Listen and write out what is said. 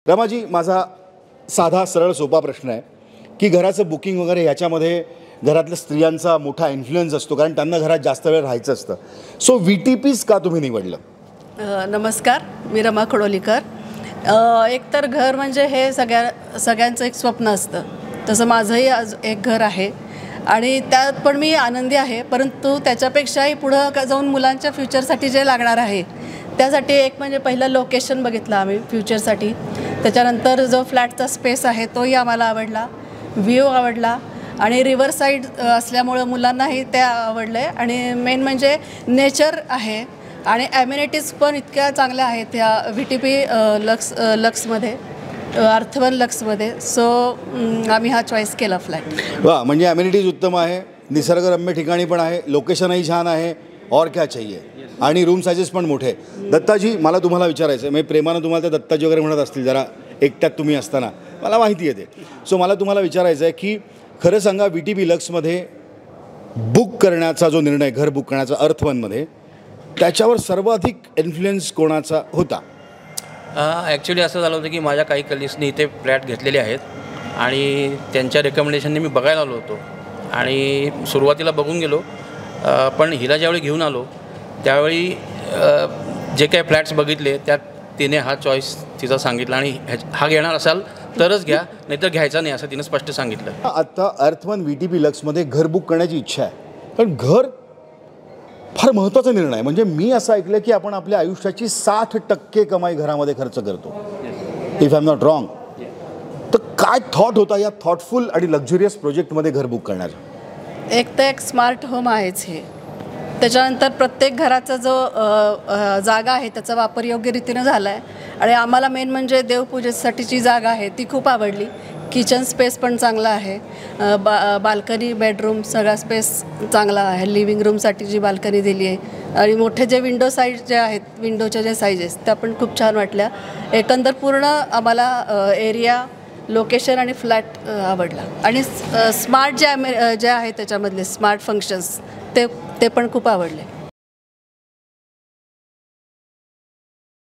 रमाजी, माझा साधा सरळ सोपा प्रश्न आहे की घराचं बुकिंग वगैरे ह्याच्यामध्ये घरातल्या स्त्रियांचा मोठा इन्फ्लुएन्स असतो, कारण त्यांना घरात जास्त वेळ राहायचं असतं. सो VTPs का तुम्ही निवडलं? नमस्कार, मी रमा खडोलीकर. एकतर घर म्हणजे हे सगळ्यांचं एक स्वप्न असतं. तसं माझंही आज एक घर आहे आणि त्यात पण मी आनंदी आहे. परंतु त्याच्यापेक्षाही पुढं जाऊन मुलांच्या फ्युचरसाठी जे लागणार आहे त्यासाठी एक म्हणजे पहिलं लोकेशन बघितलं आम्ही फ्युचरसाठी. त्याच्यानंतर जो फ्लॅटचा स्पेस आहे तोही आम्हाला आवडला, व्ह्यू आवडला आणि रिव्हर साईड असल्यामुळं मुलांनाही ते आवडलं आहे. आणि मेन म्हणजे नेचर आहे आणि ॲम्युनिटीज पण इतक्या चांगल्या आहेत त्या VTP लक्समध्ये, अर्थवन लक्समध्ये. सो आम्ही हा चॉईस केला फ्लॅट. वा, म्हणजे ॲम्युनिटीज उत्तम आहे, निसर्गरम्य ठिकाणी पण आहे, लोकेशनही छान आहे, और क्या चाहिए, आणि रूम सायझेस पण मोठे. दत्ताजी, मला तुम्हाला विचारायचं आहे, म्हणजे प्रेमानं तुम्हाला त्या दत्ताजी वगैरे म्हणत असतील जरा एकट्यात तुम्ही असताना, मला माहिती आहे ते. सो मला तुम्हाला विचारायचं आहे की खरं सांगा, VTP लक्समध्ये बुक करण्याचा जो निर्णय, घर बुक करण्याचा अर्थवनमध्ये, त्याच्यावर सर्वाधिक इन्फ्लुएन्स कोणाचा होता? ॲक्च्युली असं झालं होतं की माझ्या काही कलिग्सनी इथे फ्लॅट घेतलेले आहेत आणि त्यांच्या रेकमेंडेशनने मी बघायला आलो होतो आणि सुरुवातीला बघून गेलो. पण हिला ज्यावेळी घेऊन आलो त्यावेळी जे काही फ्लॅट्स बघितले त्यात तिने हा चॉईस तिचा सांगितला आणि हा घेणार असाल तरच घ्या, नाहीतर घ्यायचा नाही असं तिनं स्पष्ट सांगितलं. आता अर्थवन VTP लक्समध्ये घर बुक करण्याची इच्छा आहे, पण घर फार महत्त्वाचा निर्णय आहे. म्हणजे मी असं ऐकलं की आपण आपल्या आयुष्याची 60% कमाई घरामध्ये खर्च करतो, if I am not wrong. तर काय थॉट होता या थॉटफुल आणि लक्झरियस प्रोजेक्टमध्ये घर बुक करण्याचा? एक तर एक स्मार्ट होम आहेच हे. त्याच्यानंतर प्रत्येक घराचा जो जागा आहे त्याचा वापर योग्य रीतीनं झाला आहे. आणि आम्हाला मेन म्हणजे देवपूजेसाठीची जागा आहे ती खूप आवडली. किचन स्पेस पण चांगला आहे, बाल्कनी, बेडरूम सगळा स्पेस चांगला आहे. लिव्हिंग रूमसाठी जी बाल्कनी दिली आहे आणि मोठे जे विंडो साईड जे आहेत, विंडोच्या जे साईजेस त्या पण खूप छान वाटल्या. एकंदर पूर्ण आम्हाला एरिया, लोकेशन आणि फ्लॅट आवडला. आणि स्मार्ट जे आहे त्याच्यामधले स्मार्ट फंक्शन्स ते पण खूप आवडले.